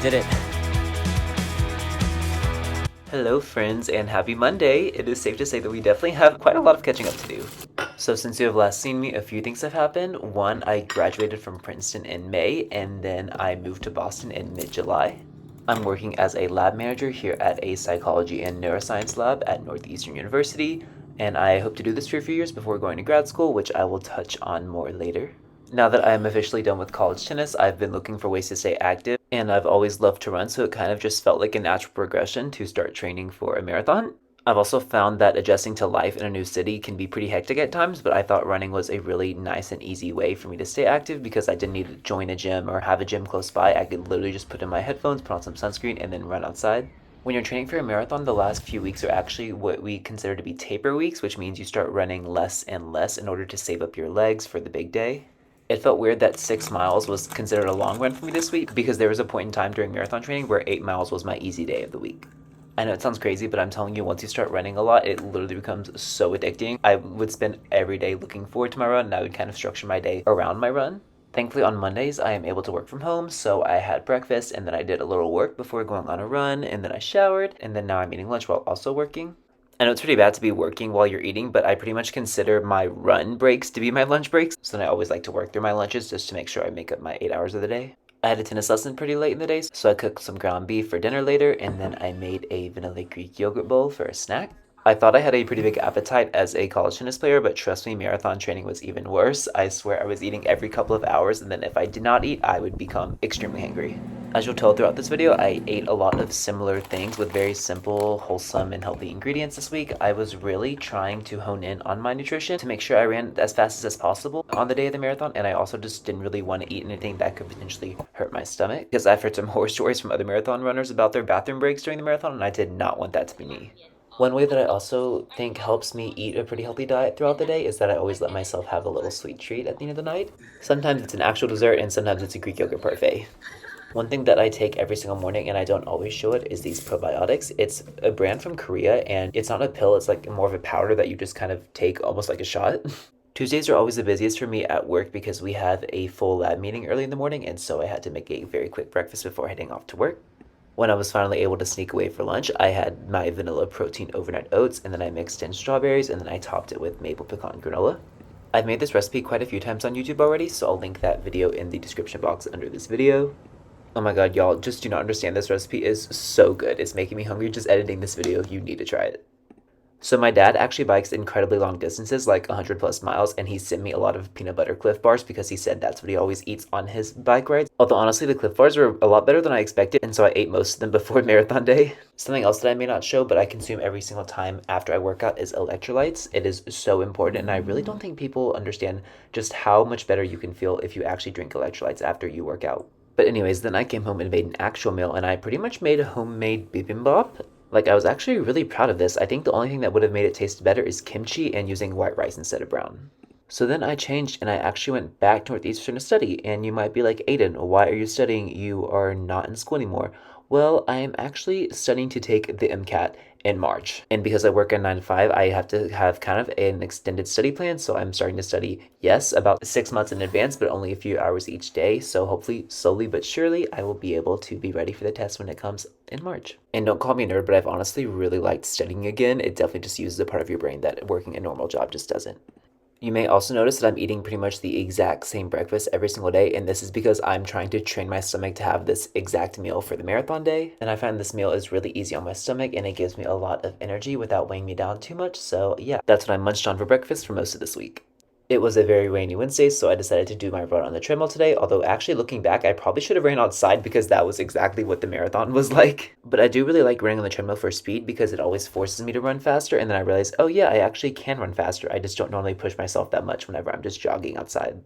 did it. Hello friends and happy Monday. It is safe to say that we definitely have quite a lot of catching up to do. So since you have last seen me, a few things have happened. One, I graduated from Princeton in May, and then I moved to Boston in mid-July. I'm working as a lab manager here at a psychology and neuroscience lab at Northeastern University, and I hope to do this for a few years before going to grad school, which I will touch on more later. Now that I am officially done with college tennis, I've been looking for ways to stay active, and I've always loved to run, so it kind of just felt like a natural progression to start training for a marathon. I've also found that adjusting to life in a new city can be pretty hectic at times, but I thought running was a really nice and easy way for me to stay active because I didn't need to join a gym or have a gym close by. I could literally just put in my headphones, put on some sunscreen, and then run outside. When you're training for a marathon, the last few weeks are actually what we consider to be taper weeks, which means you start running less and less in order to save up your legs for the big day. It felt weird that 6 miles was considered a long run for me this week because there was a point in time during marathon training where 8 miles was my easy day of the week. I know it sounds crazy, but I'm telling you, once you start running a lot, it literally becomes so addicting. I would spend every day looking forward to my run, and I would kind of structure my day around my run. Thankfully, on Mondays, I am able to work from home, so I had breakfast, and then I did a little work before going on a run, and then I showered, and then now I'm eating lunch while also working. I know it's pretty bad to be working while you're eating, but I pretty much consider my run breaks to be my lunch breaks, so then I always like to work through my lunches just to make sure I make up my 8 hours of the day. I had a tennis lesson pretty late in the day, so I cooked some ground beef for dinner later, and then I made a vanilla Greek yogurt bowl for a snack. I thought I had a pretty big appetite as a college tennis player, but trust me, marathon training was even worse. I swear I was eating every couple of hours, and then if I did not eat, I would become extremely hungry. As you'll tell throughout this video, I ate a lot of similar things with very simple, wholesome, and healthy ingredients this week. I was really trying to hone in on my nutrition to make sure I ran as fast as possible on the day of the marathon, and I also just didn't really want to eat anything that could potentially hurt my stomach because I've heard some horror stories from other marathon runners about their bathroom breaks during the marathon, and I did not want that to be me. One way that I also think helps me eat a pretty healthy diet throughout the day is that I always let myself have a little sweet treat at the end of the night. Sometimes it's an actual dessert and sometimes it's a Greek yogurt parfait. One thing that I take every single morning and I don't always show it is these probiotics. It's a brand from Korea and it's not a pill, it's like more of a powder that you just kind of take almost like a shot. Tuesdays are always the busiest for me at work because we have a full lab meeting early in the morning, and so I had to make a very quick breakfast before heading off to work. When I was finally able to sneak away for lunch, I had my vanilla protein overnight oats, and then I mixed in strawberries, and then I topped it with maple pecan granola. I've made this recipe quite a few times on YouTube already, so I'll link that video in the description box under this video. Oh my god, y'all just do not understand. This recipe is so good. It's making me hungry just editing this video. You need to try it. So my dad actually bikes incredibly long distances, like 100 plus miles, and he sent me a lot of peanut butter Cliff Bars because he said that's what he always eats on his bike rides. Although honestly, the Cliff Bars were a lot better than I expected, and so I ate most of them before marathon day. Something else that I may not show, but I consume every single time after I work out is electrolytes. It is so important, and I really don't think people understand just how much better you can feel if you actually drink electrolytes after you work out. But anyways, then I came home and made an actual meal, and I pretty much made a homemade bibimbap. Like, I was actually really proud of this. I think the only thing that would have made it taste better is kimchi and using white rice instead of brown. So then I changed and I actually went back to Northeastern to study. And you might be like, Aiden, why are you studying? You are not in school anymore. Well, I am actually studying to take the MCAT in March. And because I work a 9 to 5, I have to have kind of an extended study plan. So I'm starting to study, yes, about 6 months in advance, but only a few hours each day. So hopefully, slowly but surely, I will be able to be ready for the test when it comes in March. And don't call me a nerd, but I've honestly really liked studying again. It definitely just uses a part of your brain that working a normal job just doesn't. You may also notice that I'm eating pretty much the exact same breakfast every single day, and this is because I'm trying to train my stomach to have this exact meal for the marathon day. And I find this meal is really easy on my stomach, and it gives me a lot of energy without weighing me down too much. So yeah, that's what I munched on for breakfast for most of this week. It was a very rainy Wednesday, so I decided to do my run on the treadmill today, although actually looking back, I probably should have ran outside because that was exactly what the marathon was like. But I do really like running on the treadmill for speed because it always forces me to run faster, and then I realized, oh yeah, I actually can run faster. I just don't normally push myself that much whenever I'm just jogging outside.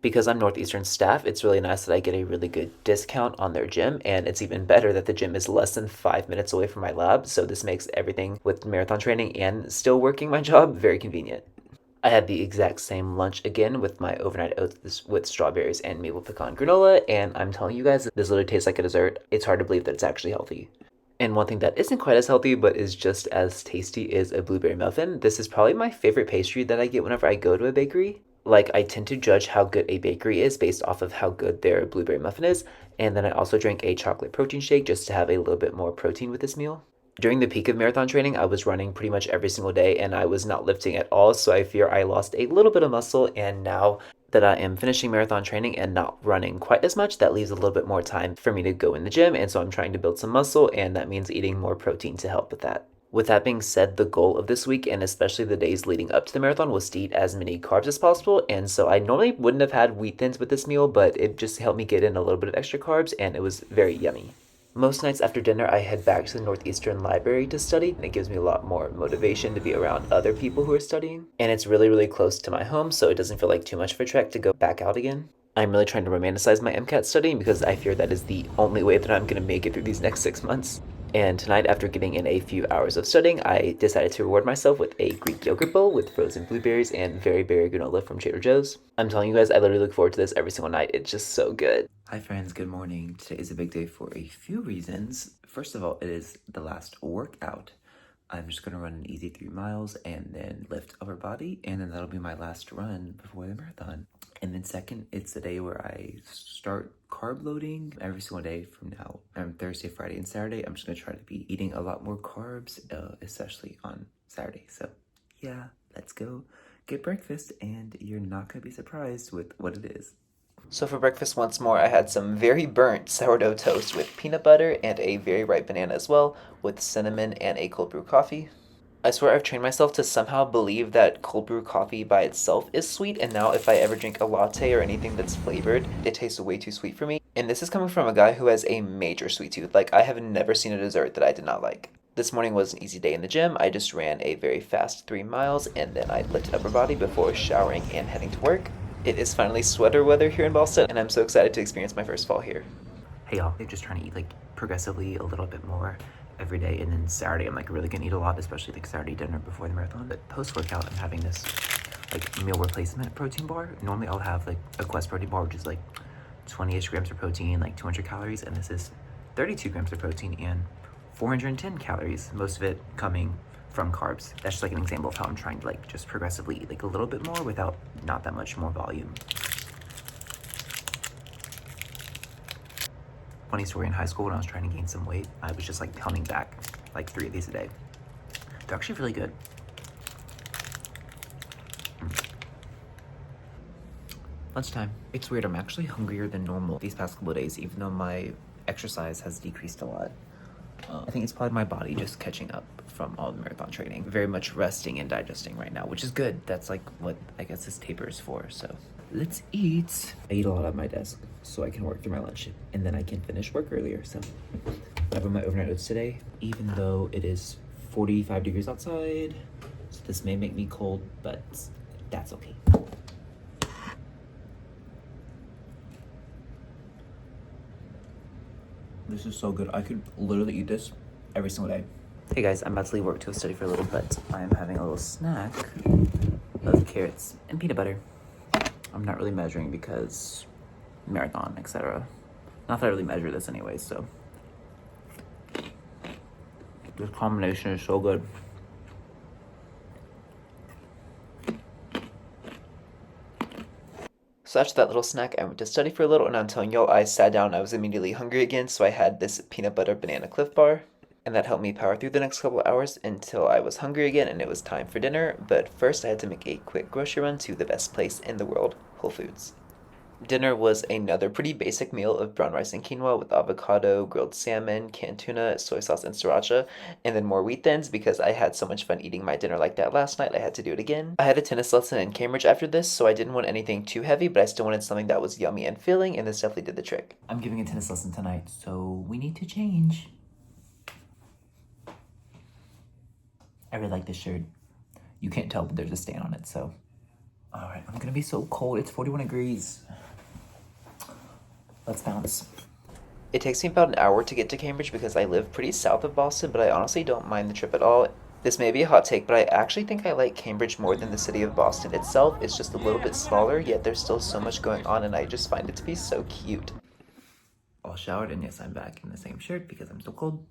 Because I'm Northeastern staff, it's really nice that I get a really good discount on their gym, and it's even better that the gym is less than 5 minutes away from my lab, so this makes everything with marathon training and still working my job very convenient. I had the exact same lunch again with my overnight oats with strawberries and maple pecan granola, and I'm telling you guys, this literally tastes like a dessert. It's hard to believe that it's actually healthy. And one thing that isn't quite as healthy but is just as tasty is a blueberry muffin. This is probably my favorite pastry that I get whenever I go to a bakery. Like, I tend to judge how good a bakery is based off of how good their blueberry muffin is. And then I also drank a chocolate protein shake just to have a little bit more protein with this meal. During the peak of marathon training, I was running pretty much every single day and I was not lifting at all. So I fear I lost a little bit of muscle. And now that I am finishing marathon training and not running quite as much, that leaves a little bit more time for me to go in the gym. And so I'm trying to build some muscle, and that means eating more protein to help with that. With that being said, the goal of this week, and especially the days leading up to the marathon, was to eat as many carbs as possible. And so I normally wouldn't have had wheat thins with this meal, but it just helped me get in a little bit of extra carbs, and it was very yummy. Most nights after dinner, I head back to the Northeastern Library to study, and it gives me a lot more motivation to be around other people who are studying. And it's really, really close to my home, so it doesn't feel like too much of a trek to go back out again. I'm really trying to romanticize my MCAT studying because I fear that is the only way that I'm going to make it through these next 6 months. And tonight, after getting in a few hours of studying, I decided to reward myself with a Greek yogurt bowl with frozen blueberries and very berry granola from Trader Joe's. I'm telling you guys, I literally look forward to this every single night. It's just so good. Hi friends, good morning. Today is a big day for a few reasons. First of all, it is the last workout. I'm just gonna run an easy 3 miles and then lift upper body, and then that'll be my last run before the marathon. And then second, it's the day where I start carb loading every single day from now. Thursday, Friday, and Saturday, I'm just gonna try to be eating a lot more carbs, especially on Saturday. So yeah, let's go get breakfast, and you're not gonna be surprised with what it is. So for breakfast once more, I had some very burnt sourdough toast with peanut butter and a very ripe banana as well, with cinnamon and a cold brew coffee. I swear I've trained myself to somehow believe that cold brew coffee by itself is sweet, and now if I ever drink a latte or anything that's flavored, it tastes way too sweet for me. And this is coming from a guy who has a major sweet tooth. Like, I have never seen a dessert that I did not like. This morning was an easy day in the gym. I just ran a very fast 3 miles, and then I lifted upper body before showering and heading to work. It is finally sweater weather here in Boston, and I'm so excited to experience my first fall here. Hey y'all, I'm just trying to eat like progressively a little bit more every day, and then Saturday I'm like really gonna eat a lot, especially like Saturday dinner before the marathon. But post-workout I'm having this like meal replacement protein bar. Normally I'll have like a Quest protein bar, which is like 20-ish grams of protein, like 200 calories, and this is 32 grams of protein and 410 calories, most of it coming from carbs. That's just like an example of how I'm trying to like just progressively eat like a little bit more without not that much more volume. Funny story, in high school when I was trying to gain some weight, I was just like pounding back like 3 of these a day. They're actually really good. Lunchtime. It's weird, I'm actually hungrier than normal these past couple of days, even though my exercise has decreased a lot. I think it's probably my body just catching up from all the marathon training. Very much resting and digesting right now, which is good. That's like what I guess this taper is for, so. Let's eat. I eat a lot at my desk so I can work through my lunch, and then I can finish work earlier, so. I have my overnight oats today, even though it is 45 degrees outside, so this may make me cold, but that's okay. This is so good. I could literally eat this every single day. Hey guys, I'm about to leave work to study for a little bit. I'm having a little snack of carrots and peanut butter. I'm not really measuring because marathon, etc. Not that I really measure this anyway, so. This combination is so good. So after that little snack, I went to study for a little, and I'm telling y'all, I sat down, I was immediately hungry again, so I had this peanut butter banana Cliff Bar, and that helped me power through the next couple of hours until I was hungry again and it was time for dinner. But first I had to make a quick grocery run to the best place in the world, Whole Foods. Dinner was another pretty basic meal of brown rice and quinoa with avocado, grilled salmon, canned tuna, soy sauce, and sriracha, and then more wheat thins because I had so much fun eating my dinner like that last night, I had to do it again. I had a tennis lesson in Cambridge after this, so I didn't want anything too heavy, but I still wanted something that was yummy and filling, and this definitely did the trick. I'm giving a tennis lesson tonight, so we need to change. I really like this shirt. You can't tell, but there's a stain on it, so. All right, I'm gonna be so cold. It's 41 degrees. Let's bounce. It takes me about an hour to get to Cambridge because I live pretty south of Boston, but I honestly don't mind the trip at all. This may be a hot take, but I actually think I like Cambridge more than the city of Boston itself. It's just a little bit smaller, yet there's still so much going on, and I just find it to be so cute. All showered, and yes, I'm back in the same shirt because I'm so cold.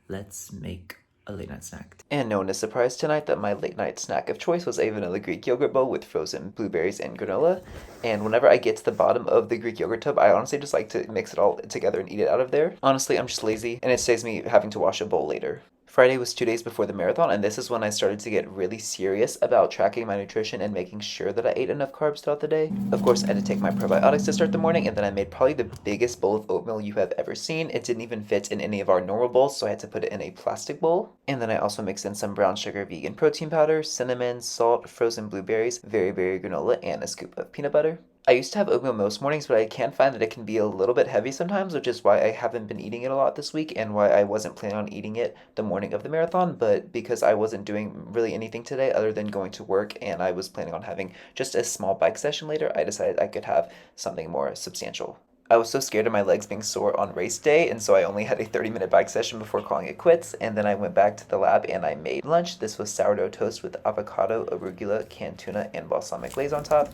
Let's make a late night snack. And no one is surprised tonight that my late night snack of choice was a vanilla Greek yogurt bowl with frozen blueberries and granola. And whenever I get to the bottom of the Greek yogurt tub, I honestly just like to mix it all together and eat it out of there. Honestly, I'm just lazy, and it saves me having to wash a bowl later. Friday was 2 days before the marathon, and this is when I started to get really serious about tracking my nutrition and making sure that I ate enough carbs throughout the day. Of course, I had to take my probiotics to start the morning, and then I made probably the biggest bowl of oatmeal you have ever seen. It didn't even fit in any of our normal bowls, so I had to put it in a plastic bowl. And then I also mixed in some brown sugar vegan protein powder, cinnamon, salt, frozen blueberries, very berry granola, and a scoop of peanut butter. I used to have oatmeal most mornings, but I can find that it can be a little bit heavy sometimes, which is why I haven't been eating it a lot this week and why I wasn't planning on eating it the morning of the marathon. But because I wasn't doing really anything today other than going to work and I was planning on having just a small bike session later, I decided I could have something more substantial. I was so scared of my legs being sore on race day, and so I only had a 30-minute bike session before calling it quits, and then I went back to the lab and I made lunch. This was sourdough toast with avocado, arugula, canned tuna, and balsamic glaze on top.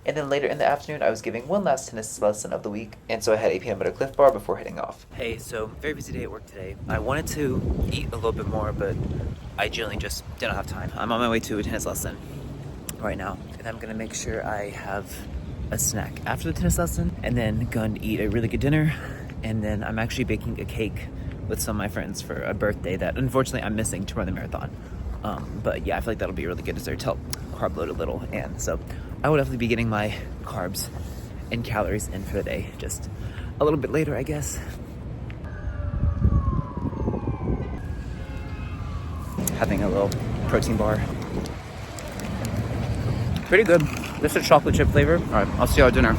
And then later in the afternoon, I was giving one last tennis lesson of the week, and so I had a peanut butter Cliff Bar before heading off. Hey, so very busy day at work today. I wanted to eat a little bit more, but I generally just didn't have time. I'm on my way to a tennis lesson right now, and I'm gonna make sure I have a snack after the tennis lesson, and then going to eat a really good dinner, and then I'm actually baking a cake with some of my friends for a birthday that unfortunately I'm missing to run the marathon. But yeah, I feel like that'll be a really good dessert to help carb load a little, and so I will definitely be getting my carbs and calories in for the day, just a little bit later, I guess. Having a little protein bar. Pretty good. Just a chocolate chip flavor. All right, I'll see you at dinner.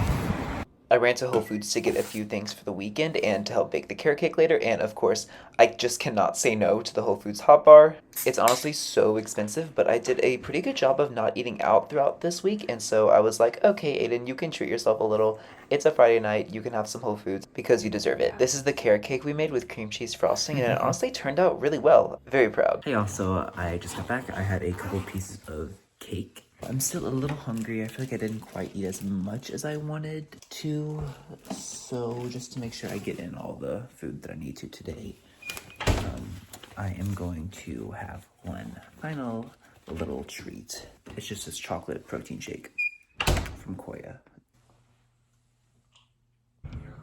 I ran to Whole Foods to get a few things for the weekend and to help bake the carrot cake later, and of course, I just cannot say no to the Whole Foods hot bar. It's honestly so expensive, but I did a pretty good job of not eating out throughout this week, and so I was like, okay, Aiden, you can treat yourself a little. It's a Friday night, you can have some Whole Foods because you deserve it. This is the carrot cake we made with cream cheese frosting, and it honestly turned out really well. Very proud. Hey y'all, so I just got back. I had a couple pieces of cake. I'm still a little hungry. I feel like I didn't quite eat as much as I wanted to. So just to make sure I get in all the food that I need to today, I am going to have one final little treat. It's just this chocolate protein shake from Koya.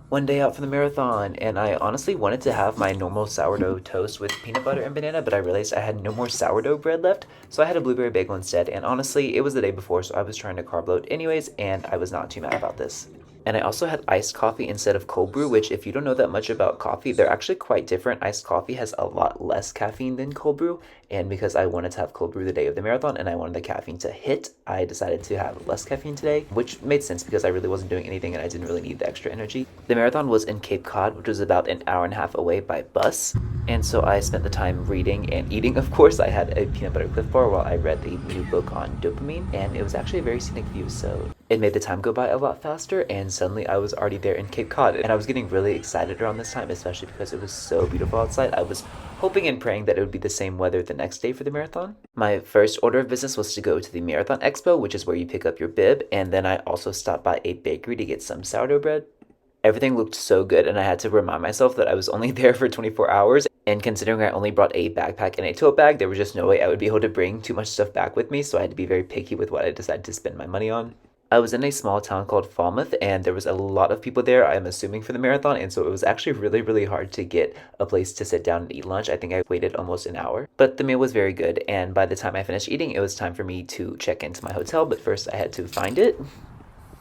One day out for the marathon, and I honestly wanted to have my normal sourdough toast with peanut butter and banana, but I realized I had no more sourdough bread left, so I had a blueberry bagel instead, and honestly, it was the day before, so I was trying to carb load anyways, and I was not too mad about this. And I also had iced coffee instead of cold brew, which if you don't know that much about coffee, they're actually quite different. Iced coffee has a lot less caffeine than cold brew, and because I wanted to have cold brew the day of the marathon and I wanted the caffeine to hit, I decided to have less caffeine today, which made sense because I really wasn't doing anything and I didn't really need the extra energy. The marathon was in Cape Cod, which was about an hour and a half away by bus, and so I spent the time reading and eating. Of course, I had a peanut butter Cliff Bar while I read the new book on dopamine, and it was actually a very scenic view, so it made the time go by a lot faster, and suddenly I was already there in Cape Cod, and I was getting really excited around this time, especially because it was so beautiful outside. I was hoping and praying that it would be the same weather the next day for the marathon. My first order of business was to go to the Marathon Expo, which is where you pick up your bib, and then I also stopped by a bakery to get some sourdough bread. Everything looked so good, and I had to remind myself that I was only there for 24 hours, and considering I only brought a backpack and a tote bag, there was just no way I would be able to bring too much stuff back with me, so I had to be very picky with what I decided to spend my money on. I was in a small town called Falmouth, and there was a lot of people there, I'm assuming, for the marathon, and so it was actually really, really hard to get a place to sit down and eat lunch. I think I waited almost an hour, but the meal was very good, and by the time I finished eating, it was time for me to check into my hotel, but first I had to find it.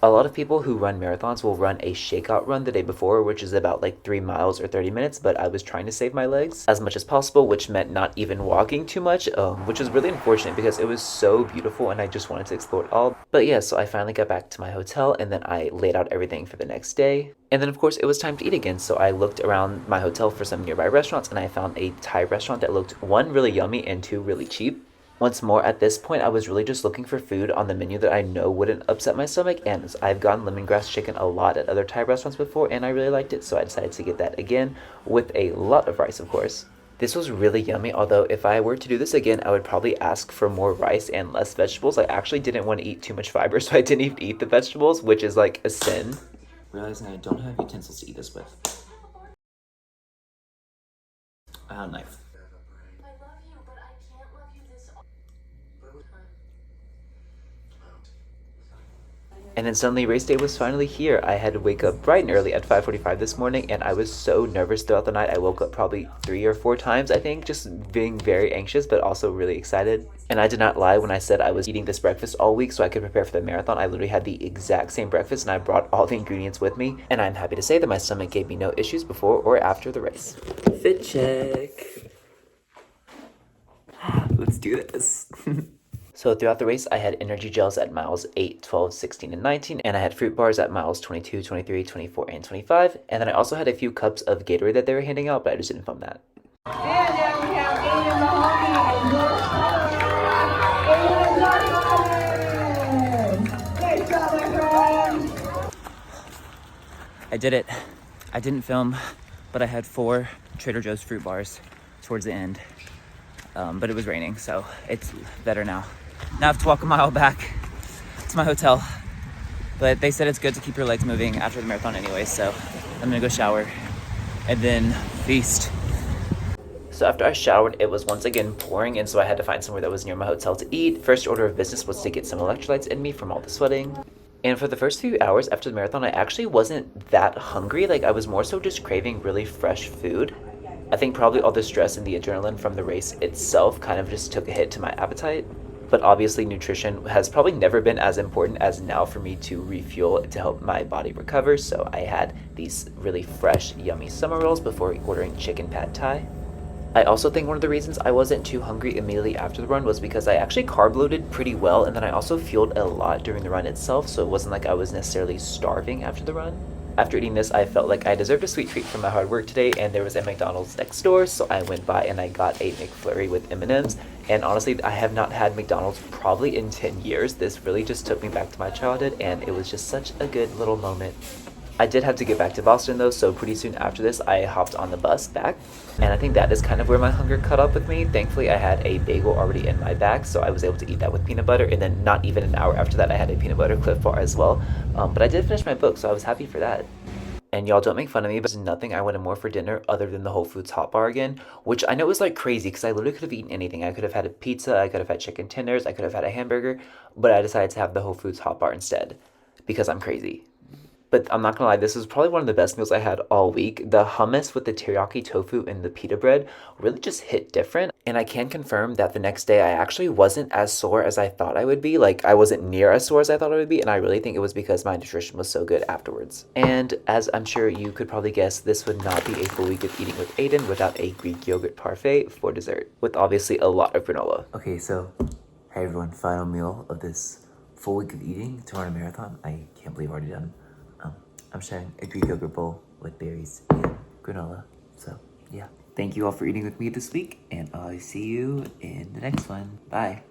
A lot of people who run marathons will run a shakeout run the day before, which is about like 3 miles or 30 minutes, but I was trying to save my legs as much as possible, which meant not even walking too much, which was really unfortunate because it was so beautiful and I just wanted to explore it all. But yeah, so I finally got back to my hotel and then I laid out everything for the next day. And then of course it was time to eat again, so I looked around my hotel for some nearby restaurants and I found a Thai restaurant that looked, one, really yummy and two, really cheap. Once more, at this point, I was really just looking for food on the menu that I know wouldn't upset my stomach, and I've gotten lemongrass chicken a lot at other Thai restaurants before, and I really liked it, so I decided to get that again, with a lot of rice, of course. This was really yummy, although if I were to do this again, I would probably ask for more rice and less vegetables. I actually didn't want to eat too much fiber, so I didn't even eat the vegetables, which is like a sin. Realizing I don't have utensils to eat this with. I have a knife. And then suddenly race day was finally here. I had to wake up bright and early at 5:45 this morning, and I was so nervous throughout the night. I woke up probably 3 or 4 times, I think, just being very anxious, but also really excited. And I did not lie when I said I was eating this breakfast all week so I could prepare for the marathon. I literally had the exact same breakfast, and I brought all the ingredients with me. And I'm happy to say that my stomach gave me no issues before or after the race. Fit check. Let's do this. So throughout the race, I had energy gels at miles 8, 12, 16, and 19, and I had fruit bars at miles 22, 23, 24, and 25, and then I also had a few cups of Gatorade that they were handing out, but I just didn't film that. And then we have Aiden Mahoney. Great job, my friend. I did it. I didn't film, but I had 4 Trader Joe's fruit bars towards the end, but it was raining, so it's better now. Now I have to walk a mile back to my hotel, but they said it's good to keep your legs moving after the marathon anyway, so I'm gonna go shower and then feast. So after I showered, it was once again pouring, and so I had to find somewhere that was near my hotel to eat. First order of business was to get some electrolytes in me from all the sweating. And for the first few hours after the marathon, I actually wasn't that hungry. Like, I was more so just craving really fresh food. I think probably all the stress and the adrenaline from the race itself kind of just took a hit to my appetite. But obviously nutrition has probably never been as important as now for me to refuel to help my body recover. So I had these really fresh, yummy summer rolls before ordering chicken pad thai. I also think one of the reasons I wasn't too hungry immediately after the run was because I actually carb loaded pretty well, and then I also fueled a lot during the run itself, so it wasn't like I was necessarily starving after the run. After eating this, I felt like I deserved a sweet treat from my hard work today, and there was a McDonald's next door, so I went by and I got a McFlurry with M&Ms. And honestly, I have not had McDonald's probably in 10 years. This really just took me back to my childhood, and it was just such a good little moment. I did have to get back to Boston though, so pretty soon after this, I hopped on the bus back. And I think that is kind of where my hunger caught up with me. Thankfully, I had a bagel already in my bag, so I was able to eat that with peanut butter. And then not even an hour after that, I had a peanut butter Cliff Bar as well. But I did finish my book, so I was happy for that. And y'all don't make fun of me, but there's nothing I wanted more for dinner other than the Whole Foods hot bar again, which I know is like crazy because I literally could have eaten anything. I could have had a pizza, I could have had chicken tenders, I could have had a hamburger, but I decided to have the Whole Foods hot bar instead because I'm crazy. But I'm not gonna lie, this was probably one of the best meals I had all week. The hummus with the teriyaki tofu and the pita bread really just hit different. And I can confirm that the next day I actually wasn't as sore as I thought I would be. Like, I wasn't near as sore as I thought I would be. And I really think it was because my nutrition was so good afterwards. And as I'm sure you could probably guess, this would not be a full week of eating with Aiden without a Greek yogurt parfait for dessert, with obviously a lot of granola. Okay, so, hey everyone, final meal of this full week of eating to run a marathon. I can't believe I've already done. I'm sharing a Greek yogurt bowl with berries and granola. So, yeah. Thank you all for eating with me this week, and I'll see you in the next one. Bye.